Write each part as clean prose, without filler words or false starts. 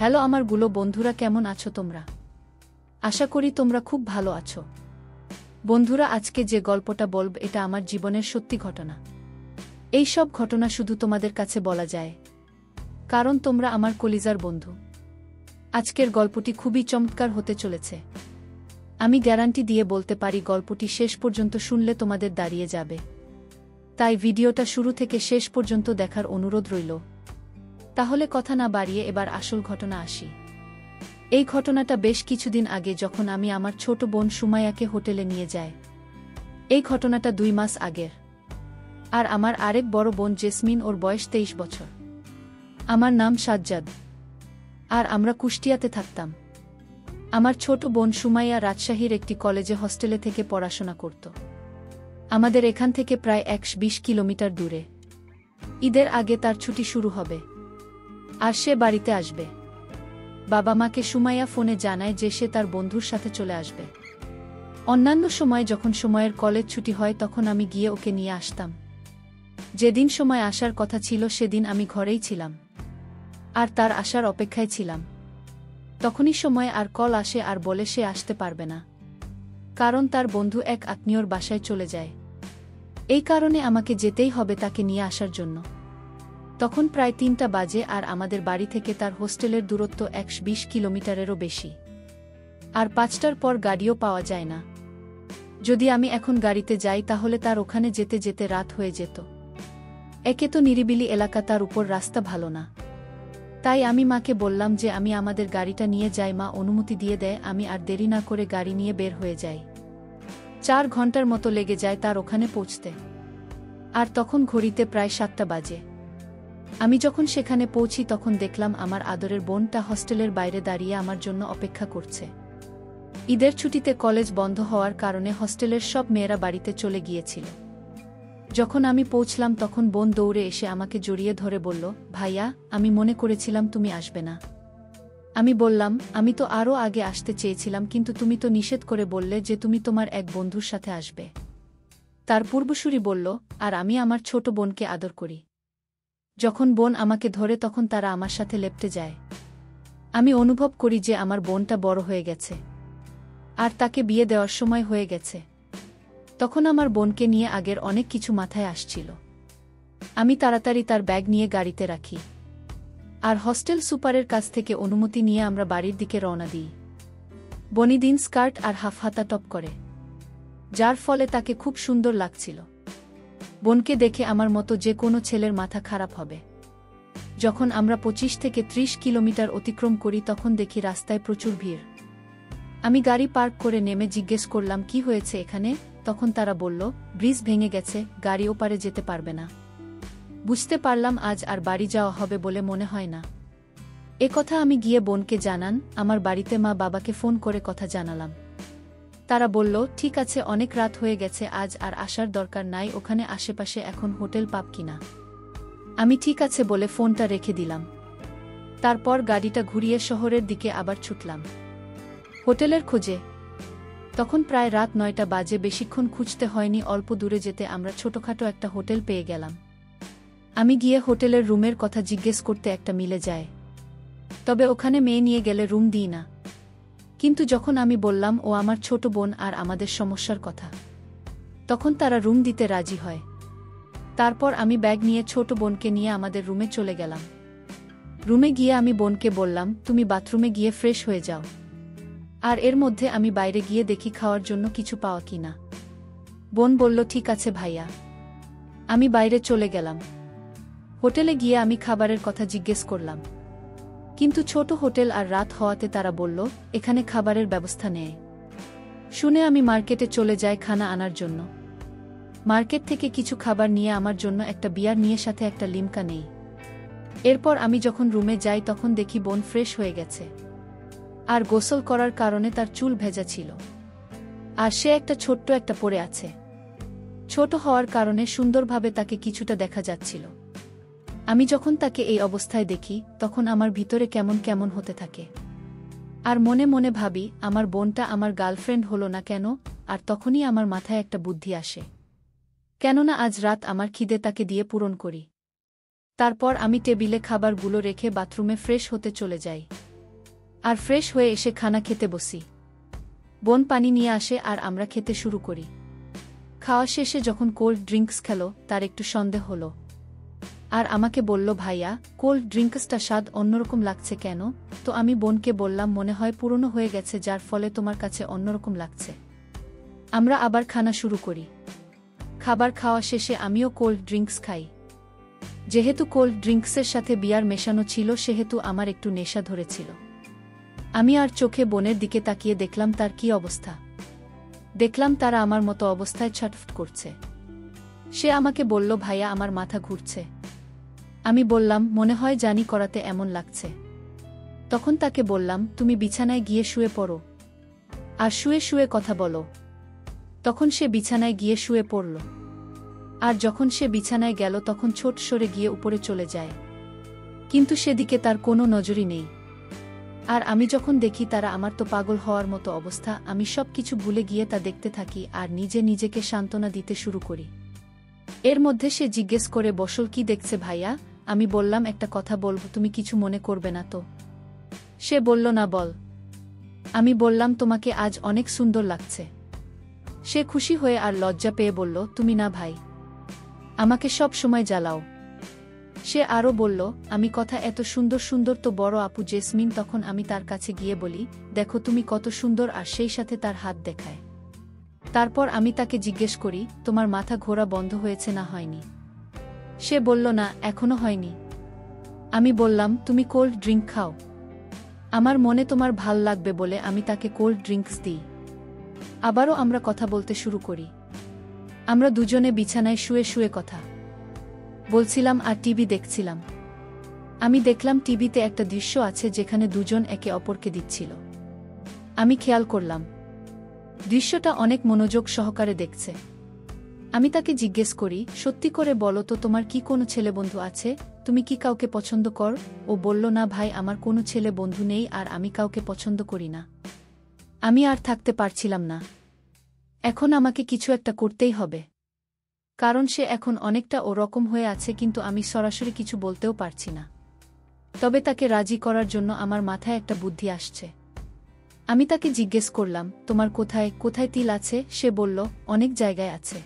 Hello আমার বন্ধুরা, কেমন আছো তোমরা? আশা করি তোমরা খুব ভালো আছো। বন্ধুরা, আজকে যে গল্পটা বলব এটা আমার জীবনের সত্যি ঘটনা। এই সব ঘটনা শুধু তোমাদের কাছে বলা যায় কারণ তোমরা আমার কলিজার বন্ধু। আজকের গল্পটি খুবই চমৎকার হতে চলেছে। আমি গ্যারান্টি দিয়ে বলতে পারি গল্পটি শেষ পর্যন্ত শুনলে তোমাদের দাঁড়িয়ে যাবে। তাই ভিডিওটা শুরু থেকে শেষ পর্যন্ত দেখার অনুরোধ রইল। তাহলে কথা না বাড়িয়ে এবার আসল ঘটনা আসি। এই ঘটনাটা বেশ কিছুদিন আগে, যখন আমি আমার ছোট বোন সুমাইয়াকে হোটেলে নিয়ে যাই। এই ঘটনাটা 2 মাস আগের। আর আমার আরেক বড় বোন জেসমিন, ওর বয়স 23 বছর। আমার নাম সাজ্জাদ। আর আমরা কুষ্টিয়াতে থাকতাম। আমার ছোট বোন সুমাইয়া রাজশাহীর একটি কলেজে হস্টেলে থেকে পড়াশোনা করত। আমাদের এখান থেকে প্রায় 120 কিলোমিটার দূরে। ঈদের আগে তার ছুটি শুরু হবে আর সে বাড়িতে আসবে। বাবা মাকে সুমাইয়া ফোনে জানায় যে সে তার বন্ধুর সাথে চলে আসবে। অন্যান্য সময় যখন সময়ের কলেজ ছুটি হয় তখন আমি গিয়ে ওকে নিয়ে আসতাম। যেদিন সময় আসার কথা ছিল সেদিন আমি ঘরেই ছিলাম আর তার আসার অপেক্ষায় ছিলাম। তখনই সময় আর কল আসে আর বলে সে আসতে পারবে না, কারণ তার বন্ধু এক আত্মীয়র বাসায় চলে যায়। এই কারণে আমাকে যেতেই হবে তাকে নিয়ে আসার জন্য। তখন প্রায় 3টা বাজে আর আমাদের বাড়ি থেকে তার হোস্টেলের দূরত্ব 120 কিলোমিটারেরও বেশি। আর 5টার পর গাড়িও পাওয়া যায় না। যদি আমি এখন গাড়িতে যাই তাহলে তার ওখানে যেতে যেতে রাত হয়ে যেত। একে তো নিরিবিলি এলাকা, তার উপর রাস্তা ভালো না। তাই আমি মাকে বললাম যে আমি আমাদের গাড়িটা নিয়ে যাই। মা অনুমতি দিয়ে দেয়। আমি আর দেরি না করে গাড়ি নিয়ে বের হয়ে যাই। 4 ঘন্টার মতো লেগে যায় তার ওখানে পৌঁছতে। আর তখন ঘড়িতে প্রায় 7টা বাজে। আমি যখন সেখানে পৌঁছি তখন দেখলাম আমার আদরের বোনটা হস্টেলের বাইরে দাঁড়িয়ে আমার জন্য অপেক্ষা করছে। ঈদের ছুটিতে কলেজ বন্ধ হওয়ার কারণে হস্টেলের সব মেয়েরা বাড়িতে চলে গিয়েছিল। যখন আমি পৌঁছলাম তখন বোন দৌড়ে এসে আমাকে জড়িয়ে ধরে বলল, ভাইয়া, আমি মনে করেছিলাম তুমি আসবে না। আমি বললাম, আমি তো আরও আগে আসতে চেয়েছিলাম, কিন্তু তুমি তো নিষেধ করে বললে যে তুমি তোমার এক বন্ধুর সাথে আসবে। তার পূর্বসূরি বলল, আর আমি আমার ছোট বোনকে আদর করি। যখন বোন আমাকে ধরে তখন তারা আমার সাথে লেপ্টে যায়। আমি অনুভব করি যে আমার বোনটা বড় হয়ে গেছে আর তাকে বিয়ে দেওয়ার সময় হয়ে গেছে। তখন আমার বোনকে নিয়ে আগের অনেক কিছু মাথায় আসছিল। আমি তাড়াতাড়ি তার ব্যাগ নিয়ে গাড়িতে রাখি আর হস্টেল সুপারের কাছ থেকে অনুমতি নিয়ে আমরা বাড়ির দিকে রওনা দিই। বনি দিন স্কার্ট আর হাফ হাতা টপ করে, যার ফলে তাকে খুব সুন্দর লাগছিল। বোনকে দেখে আমার মতো যে কোনো ছেলের মাথা খারাপ হবে। যখন আমরা 25 থেকে 30 কিলোমিটার অতিক্রম করি তখন দেখি রাস্তায় প্রচুর ভিড়। আমি গাড়ি পার্ক করে নেমে জিজ্ঞেস করলাম, কি হয়েছে এখানে? তখন তারা বলল, ব্রিজ ভেঙে গেছে, গাড়ি ওপারে যেতে পারবে না। বুঝতে পারলাম আজ আর বাড়ি যাওয়া হবে বলে মনে হয় না। কথা আমি গিয়ে বোনকে জানান। আমার বাড়িতে মা বাবাকে ফোন করে কথা জানালাম। তারা বলল, ঠিক আছে, অনেক রাত হয়ে গেছে, আজ আর আসার দরকার নাই। ওখানে আশেপাশে এখন হোটেল পাব কিনা? আমি ঠিক আছে বলে ফোনটা রেখে দিলাম। তারপর গাড়িটা ঘুরিয়ে শহরের দিকে আবার ছুটলাম হোটেলের খোঁজে। তখন প্রায় রাত 9টা বাজে। বেশিক্ষণ খুঁজতে হয়নি, অল্প দূরে যেতে আমরা ছোটখাটো একটা হোটেল পেয়ে গেলাম। আমি গিয়ে হোটেলের রুমের কথা জিজ্ঞেস করতে একটা মিলে যায়, তবে ওখানে মেয়ে নিয়ে গেলে রুম দিই না। কিন্তু যখন আমি বললাম ও আমার ছোট বোন আর আমাদের সমস্যার কথা, তখন তারা রুম দিতে রাজি হয়। তারপর আমি ব্যাগ নিয়ে ছোট বোনকে নিয়ে আমাদের রুমে চলে গেলাম। রুমে গিয়ে আমি বোনকে বললাম, তুমি বাথরুমে গিয়ে ফ্রেশ হয়ে যাও, আর এর মধ্যে আমি বাইরে গিয়ে দেখি খাওয়ার জন্য কিছু পাওয়া কিনা। বোন বলল, ঠিক আছে ভাইয়া। আমি বাইরে চলে গেলাম। হোটেলে গিয়ে আমি খাবারের কথা জিজ্ঞেস করলাম, কিন্তু ছোট হোটেল আর রাত হওয়াতে তারা বলল এখানে খাবারের ব্যবস্থা নেই। শুনে আমি মার্কেটে চলে যাই খানা আনার জন্য। মার্কেট থেকে কিছু খাবার নিয়ে আমার জন্য একটা বিয়ার নিয়ে সাথে একটা লিমকা নেই। এরপর আমি যখন রুমে যাই তখন দেখি বোন ফ্রেশ হয়ে গেছে আর গোসল করার কারণে তার চুল ভেজা ছিল আর সে একটা ছোট্ট একটা পরে আছে। ছোট হওয়ার কারণে সুন্দরভাবে তাকে কিছুটা দেখা যাচ্ছিল। আমি যখন তাকে এই অবস্থায় দেখি তখন আমার ভিতরে কেমন কেমন হতে থাকে আর মনে মনে ভাবি, আমার বোনটা আমার গার্লফ্রেন্ড হলো না কেন? আর তখনই আমার মাথায় একটা বুদ্ধি আসে, কেননা আজ রাত আমার খিদে তাকে দিয়ে পূরণ করি। তারপর আমি টেবিলে খাবারগুলো রেখে বাথরুমে ফ্রেশ হতে চলে যাই। আর ফ্রেশ হয়ে এসে খানা খেতে বসি। বোন পানি নিয়ে আসে আর আমরা খেতে শুরু করি। খাওয়া শেষে যখন কোল্ড ড্রিঙ্কস খেলো তার একটু সন্দেহ হলো, আর আমাকে বলল, ভাইয়া কোল্ড ড্রিঙ্কসটা স্বাদ অন্যরকম লাগছে কেন? তো আমি বোনকে বললাম, মনে হয় পুরনো হয়ে গেছে যার ফলে তোমার কাছে অন্যরকম লাগছে। আমরা আবার খানা শুরু করি। খাবার খাওয়া শেষে আমিও কোল্ড ড্রিঙ্কস খাই। যেহেতু কোল্ড ড্রিঙ্কসের সাথে বিয়ার মেশানো ছিল সেহেতু আমার একটু নেশা ধরেছিল। আমি আর চোখে বোনের দিকে তাকিয়ে দেখলাম তার কি অবস্থা। দেখলাম তারা আমার মতো অবস্থায় ছটফট করছে। সে আমাকে বলল, ভাইয়া আমার মাথা ঘুরছে। আমি বললাম, মনে হয় জানি করাতে এমন লাগছে। তখন তাকে বললাম, তুমি বিছানায় গিয়ে শুয়ে পড়ো আর শুয়ে শুয়ে কথা বলো। তখন সে বিছানায় গিয়ে শুয়ে পড়ল। আর যখন সে বিছানায় গেল তখন ছোট সরে গিয়ে উপরে চলে যায়, কিন্তু সেদিকে তার কোনো নজরই নেই। আর আমি যখন দেখি তারা আমার তো পাগল হওয়ার মতো অবস্থা, আমি সব কিছু ভুলে গিয়ে তা দেখতে থাকি আর নিজেকে সান্ত্বনা দিতে শুরু করি। এর মধ্যে সে জিজ্ঞেস করে, বসল কি দেখছে ভাইয়া? আমি বললাম, একটা কথা বলবো, তুমি কিছু মনে করবে না তো? সে বলল, না বল। আমি বললাম, তোমাকে আজ অনেক সুন্দর লাগছে। সে খুশি হয়ে আর লজ্জা পেয়ে বলল, তুমি না ভাই, আমাকে সব সময় জ্বালাও। সে আরও বলল, আমি কথা এত সুন্দর সুন্দর তো বড় আপু জেসমিন। তখন আমি তার কাছে গিয়ে বলি, দেখো তুমি কত সুন্দর, আর সেই সাথে তার হাত দেখায়। তারপর আমি তাকে জিজ্ঞেস করি, তোমার মাথা ঘোরা বন্ধ হয়েছে না হয়নি? সে বলল, না এখনো হয়নি। আমি বললাম, তুমি কোল্ড ড্রিঙ্ক খাও। আমার মনে তোমার ভাল লাগবে বলে আমি তাকে কোল্ড ড্রিঙ্কস দিই। আবারও আমরা কথা বলতে শুরু করি। আমরা দুজনে বিছানায় শুয়ে শুয়ে কথা বলছিলাম আর টিভি দেখছিলাম। আমি দেখলাম টিভিতে একটা দৃশ্য আছে যেখানে দুজন একে অপরকে দিচ্ছিল। আমি খেয়াল করলাম দৃশ্যটা অনেক মনোযোগ সহকারে দেখছে। আমি তাকে জিজ্ঞেস করি, সত্যি করে বলো তো, তোমার কি কোনো ছেলে বন্ধু আছে? তুমি কি কাউকে পছন্দ কর? ও বলল, না ভাই, আমার কোনো ছেলে বন্ধু নেই আর আমি কাউকে পছন্দ করি না। আমি আর থাকতে পারছিলাম না। এখন আমাকে কিছু একটা করতেই হবে, কারণ সে এখন অনেকটা ও রকম হয়ে আছে, কিন্তু আমি সরাসরি কিছু বলতেও পারছি না। তবে তাকে রাজি করার জন্য আমার মাথায় একটা বুদ্ধি আসছে। আমি তাকে জিজ্ঞেস করলাম, তোমার কোথায় কোথায় তিল আছে? সে বলল, অনেক জায়গায় আছে।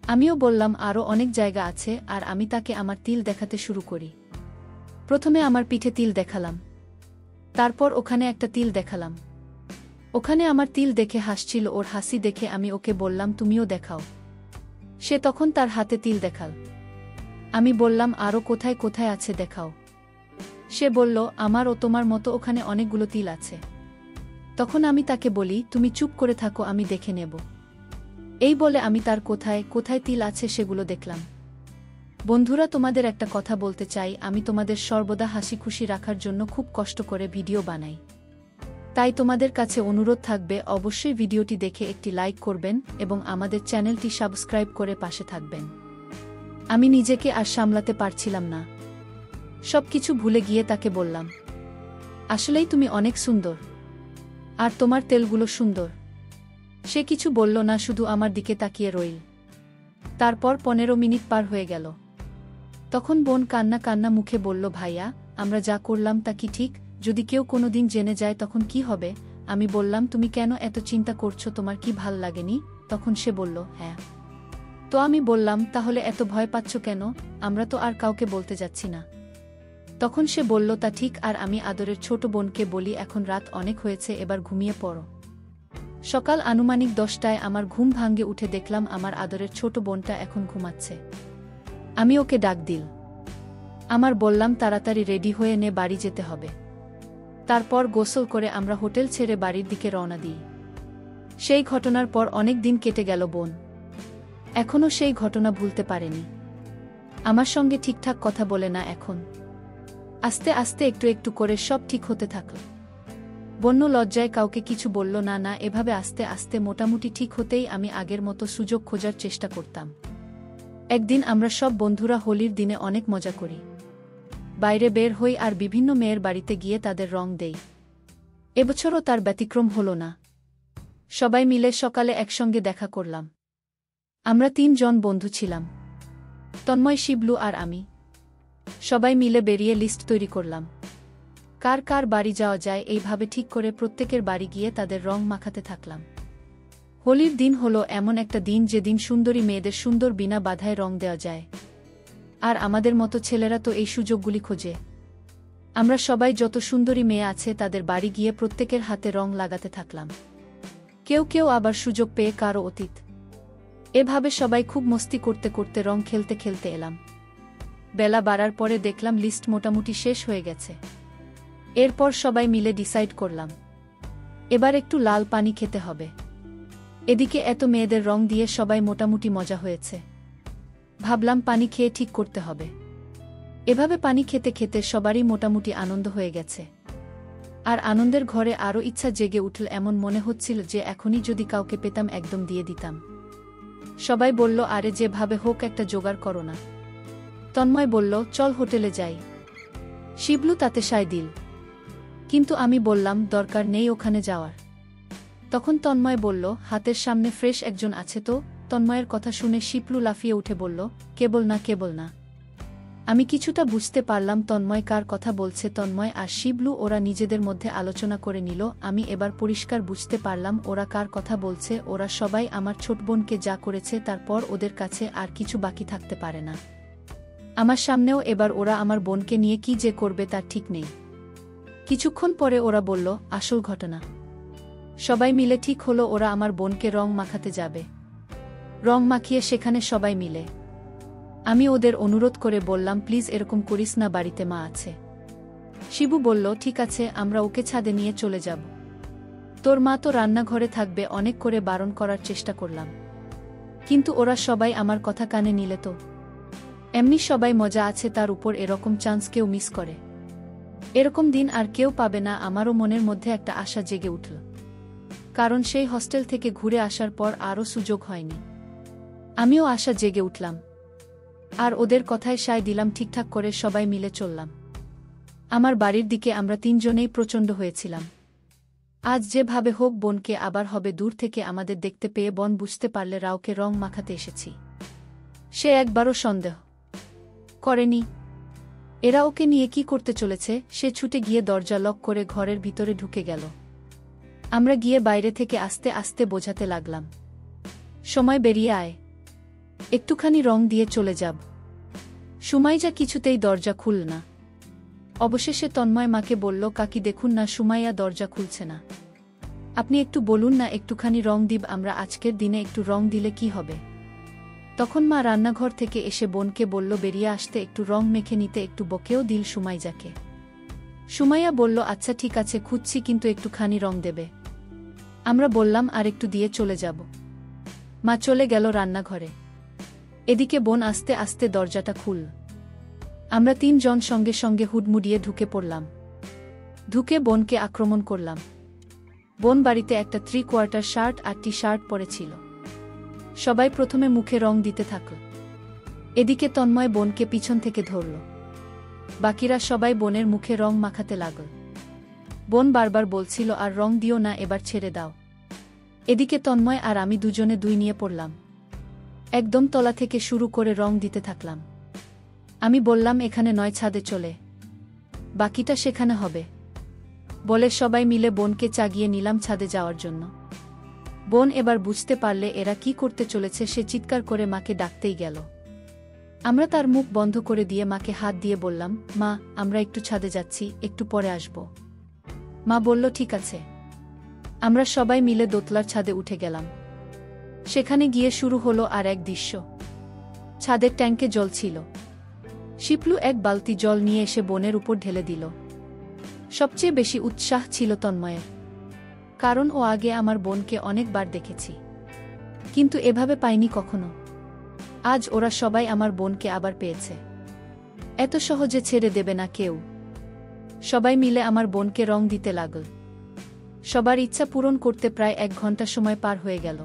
আমিও বললাম, আরও অনেক জায়গা আছে, আর আমি তাকে আমার তিল দেখাতে শুরু করি। প্রথমে আমার পিঠে তিল দেখালাম, তারপর ওখানে একটা তিল দেখালাম। ওখানে আমার তিল দেখে হাসছিল। ওর হাসি দেখে আমি ওকে বললাম, তুমিও দেখাও। সে তখন তার হাতে তিল দেখাল। আমি বললাম, আরও কোথায় কোথায় আছে দেখাও। সে বলল, আমার ও তোমার মতো ওখানে অনেকগুলো তিল আছে। তখন আমি তাকে বলি, তুমি চুপ করে থাকো, আমি দেখে নেব। এই বলে আমি তার কোথায় কোথায় তিল আছে সেগুলো দেখলাম। বন্ধুরা, তোমাদের একটা কথা বলতে চাই, আমি তোমাদের সর্বদা হাসি খুশি রাখার জন্য খুব কষ্ট করে ভিডিও বানাই। তাই তোমাদের কাছে অনুরোধ থাকবে, অবশ্যই ভিডিওটি দেখে একটি লাইক করবেন এবং আমাদের চ্যানেলটি সাবস্ক্রাইব করে পাশে থাকবেন। আমি নিজেকে আর সামলাতে পারছিলাম না। সবকিছু ভুলে গিয়ে তাকে বললাম, আসলেই তুমি অনেক সুন্দর, আর তোমার তেলগুলো সুন্দর। সে কিছু বলল না, শুধু আমার দিকে তাকিয়ে রইল। তারপর 15 মিনিট পার হয়ে গেল। তখন বোন কান্না কান্না মুখে বলল, ভাইয়া, আমরা যা করলাম তা কি ঠিক? যদি কেউ কোনোদিন জেনে যায় তখন কি হবে? আমি বললাম, তুমি কেন এত চিন্তা করছো? তোমার কি ভাল লাগেনি? তখন সে বলল, হ্যাঁ। তো আমি বললাম, তাহলে এত ভয় পাচ্ছ কেন? আমরা তো আর কাউকে বলতে যাচ্ছি না। তখন সে বলল, তা ঠিক, আর আমি আদরের ছোট বোনকে বলি, এখন রাত অনেক হয়েছে, এবার ঘুমিয়ে পড়ো। সকাল আনুমানিক 10টায় আমার ঘুম ভাঙ্গে উঠে দেখলাম আমার আদরের ছোট বোনটা এখন ঘুমাচ্ছে। আমি ওকে ডাক দিল। আমার বললাম, তাড়াতাড়ি রেডি হয়ে নে, বাড়ি যেতে হবে। তারপর গোসল করে আমরা হোটেল ছেড়ে বাড়ির দিকে রওনা দিই। সেই ঘটনার পর অনেক দিন কেটে গেল। বোন এখনও সেই ঘটনা ভুলতে পারেনি। আমার সঙ্গে ঠিকঠাক কথা বলে না এখন। আস্তে আস্তে একটু একটু করে সব ঠিক হতে থাকল। বন্য লজ্জায় কাউকে কিছু বলল না। না, এভাবে আস্তে আস্তে মোটামুটি ঠিক হতেই আমি আগের মতো সুযোগ খোঁজার চেষ্টা করতাম। একদিন আমরা সব বন্ধুরা হোলির দিনে অনেক মজা করি। বাইরে বের হই আর বিভিন্ন মেয়ের বাড়িতে গিয়ে তাদের রং দেই। এবছরও তার ব্যতিক্রম হল না। সবাই মিলে সকালে একসঙ্গে দেখা করলাম। আমরা 3 জন বন্ধু ছিলাম, তন্ময়, শিবলু আর আমি। সবাই মিলে বেরিয়ে লিস্ট তৈরি করলাম। কার কার বাড়ি যাওয়া যায় এইভাবে ঠিক করে প্রত্যেকের বাড়ি গিয়ে তাদের রং মাখাতে থাকলাম। হোলির দিন হলো এমন একটা দিন যেদিন সুন্দরী মেয়েদের সুন্দর বিনা বাধায় রং দেওয়া যায়। আর আমাদের মতো ছেলেরা তো এই সুযোগগুলি খোঁজে। আমরা সবাই যত সুন্দরী মেয়ে আছে তাদের বাড়ি গিয়ে প্রত্যেকের হাতে রং লাগাতে থাকলাম। কেউ কেউ আবার সুযোগ পেয়ে কারো অতীত। এভাবে সবাই খুব মস্তি করতে করতে রং খেলতে খেলতে এলাম। বেলা বাড়ার পরে দেখলাম লিস্ট মোটামুটি শেষ হয়ে গেছে। এরপর সবাই মিলে ডিসাইড করলাম এবার একটু লাল পানি খেতে হবে। এদিকে এত মেয়েদের রং দিয়ে সবাই মোটামুটি মজা হয়েছে। ভাবলাম পানি খেয়ে ঠিক করতে হবে। এভাবে পানি খেতে খেতে সবারই মোটামুটি আনন্দ হয়ে গেছে। আর আনন্দের ঘরে আরও ইচ্ছা জেগে উঠল, এমন মনে হচ্ছিল যে এখনই যদি কাউকে পেতাম একদম দিয়ে দিতাম। সবাই বলল, আরে যেভাবে হোক একটা জোগাড় করো না। তন্ময় বলল, চল হোটেলে যাই। শিবলু তাতে সায় দিল, কিন্তু আমি বললাম দরকার নেই ওখানে যাওয়ার। তখন তন্ময় বলল, হাতের সামনে ফ্রেশ একজন আছে তো। তন্ময়ের কথা শুনে শিবলু লাফিয়ে উঠে বলল, কেবল না কেবল না। আমি কিছুটা বুঝতে পারলাম তন্ময় কার কথা বলছে। তন্ময় আর শিবলু ওরা নিজেদের মধ্যে আলোচনা করে নিল। আমি এবার পরিষ্কার বুঝতে পারলাম ওরা কার কথা বলছে। ওরা সবাই আমার ছোট বোনকে যা করেছে তারপর ওদের কাছে আর কিছু বাকি থাকতে পারে না। আমার সামনেও এবার ওরা আমার বোনকে নিয়ে কি যে করবে তার ঠিক নেই। কিছুক্ষণ পরে ওরা বলল আসল ঘটনা। সবাই মিলে ঠিক হলো ওরা আমার বোনকে রং মাখাতে যাবে। রং মাখিয়ে সেখানে সবাই মিলে। আমি ওদের অনুরোধ করে বললাম, প্লিজ এরকম করিস না, বাড়িতে মা আছে। শিবু বলল, ঠিক আছে, আমরা ওকে ছাদে নিয়ে চলে যাব। তোর মা তো রান্নাঘরে থাকবে। অনেক করে বারণ করার চেষ্টা করলাম, কিন্তু ওরা সবাই আমার কথা কানে নিলে তো। এমনি সবাই মজা আছে, তার উপর এরকম চান্স কেউ মিস করে। এরকম দিন আর কেউ পাবে না। আমারও মনের মধ্যে একটা আশা জেগে উঠল, কারণ সেই হস্টেল থেকে ঘুরে আসার পর আরও সুযোগ হয়নি। আমিও আশা জেগে উঠলাম আর ওদের কথায় সায় দিলাম। ঠিকঠাক করে সবাই মিলে চললাম আমার বাড়ির দিকে। আমরা তিনজনেই প্রচণ্ড হয়েছিলাম। আজ যেভাবে হোক বোনকে আবার হবে। দূর থেকে আমাদের দেখতে পেয়ে বোন বুঝতে পারলে রাওকে রং মাখাতে এসেছি। সে একবারও সন্দেহ করেনি এরা ওকে নিয়ে কি করতে চলেছে। সে ছুটে গিয়ে দরজা লক করে ঘরের ভিতরে ঢুকে গেল। আমরা গিয়ে বাইরে থেকে আস্তে আস্তে বোঝাতে লাগলাম, সময় বেরিয়ে আয়, একটুখানি রং দিয়ে চলে যাব। সুমাইয়া কিছুতেই দরজা খুলল না। অবশেষে তন্ময় মাকে বলল, কাকি দেখুন না, সুমাইয়া দরজা খুলছে না। আপনি একটু বলুন না, একটুখানি রং দিব আমরা। আজকের দিনে একটু রং দিলে কি হবে। তখন মা রান্নাঘর থেকে এসে বোনকে বলল বেরিয়ে আসতে, একটু রং মেখে নিতে। একটু বকেও দিল সুমাইয়াকে। সুমাইয়া বলল, আচ্ছা ঠিক আছে, খুঁজছি, কিন্তু একটুখানি রং দেবে। আমরা বললাম, আর একটু দিয়ে চলে যাব। মা চলে গেল রান্নাঘরে। এদিকে বোন আস্তে আস্তে দরজাটা খুলল। আমরা তিনজন সঙ্গে সঙ্গে হুডমুডিয়ে ঢুকে পড়লাম। ঢুকে বোনকে আক্রমণ করলাম। বোন বাড়িতে একটা 3/4 শার্ট আর টি-শার্ট পরেছিল। সবাই প্রথমে মুখে রং দিতে থাকল। এদিকে তন্ময় বোনকে পিছন থেকে ধরল। বাকিরা সবাই বোনের মুখে রং মাখাতে লাগল। বোন বারবার বলছিল, আর রং দিও না, এবার ছেড়ে দাও। এদিকে তন্ময় আর আমি দুজনে দুই নিয়ে পড়লাম। একদম তলা থেকে শুরু করে রং দিতে থাকলাম। আমি বললাম, এখানে নয়, ছাদে চলে, বাকিটা সেখানে হবে। বলে সবাই মিলে বোনকে চাগিয়ে নিলাম ছাদে যাওয়ার জন্য। বোন এবার বুঝতে পারলে এরা কি করতে চলেছে। সে চিৎকার করে মাকে ডাকতেই গেল। আমরা তার মুখ বন্ধ করে দিয়ে মাকে হাত দিয়ে বললাম, মা, আমরা একটু ছাদে যাচ্ছি, একটু পরে আসব। মা বলল, ঠিক আছে। আমরা সবাই মিলে দোতলার ছাদে উঠে গেলাম। সেখানে গিয়ে শুরু হলো আর এক দৃশ্য। ছাদের ট্যাঙ্কে জল ছিল। শিপলু এক বালতি জল নিয়ে এসে বোনের উপর ঢেলে দিল। সবচেয়ে বেশি উৎসাহ ছিল তন্ময়ের, কারণ ও আগে আমার বোনকে অনেকবার দেখেছি, কিন্তু এভাবে পাইনি কখনো। আজ ওরা সবাই আমার বোনকে আবার পেয়েছে। এত সহজে ছেড়ে দেবে না কেউ। সবাই মিলে আমার বোনকে রং দিতে লাগল। সবার ইচ্ছা পূরণ করতে প্রায় 1 ঘন্টা সময় পার হয়ে গেল।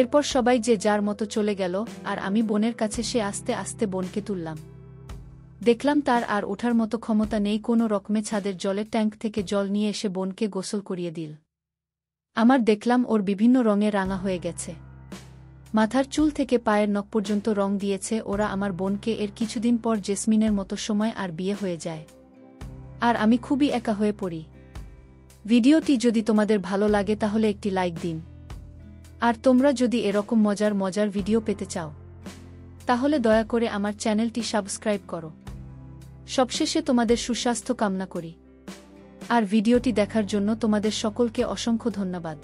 এরপর সবাই যে যার মতো চলে গেল, আর আমি বোনের কাছে সে আস্তে আস্তে বোনকে তুললাম। দেখলাম তার আর ওঠার মতো ক্ষমতা নেই। কোনো রকমে ছাদের জলের ট্যাঙ্ক থেকে জল নিয়ে এসে বোনকে গোসল করিয়ে দিল। আমার দেখলাম ওর বিভিন্ন রঙে রাঙা হয়ে গেছে। মাথার চুল থেকে পায়ের নখ পর্যন্ত রং দিয়েছে ওরা আমার বোনকে। এর কিছুদিন পর জেসমিনের মতো সময় আর বিয়ে হয়ে যায়। আর আমি খুবই একা হয়ে পড়ি। ভিডিওটি যদি তোমাদের ভালো লাগে তাহলে একটি লাইক দিন। আর তোমরা যদি এরকম মজার মজার ভিডিও পেতে চাও তাহলে দয়া করে আমার চ্যানেলটি সাবস্ক্রাইব করো। সবশেষে তোমাদের সুস্বাস্থ্য কামনা করি। আর ভিডিওটি দেখার জন্য তোমাদের সকলকে অসংখ্য ধন্যবাদ।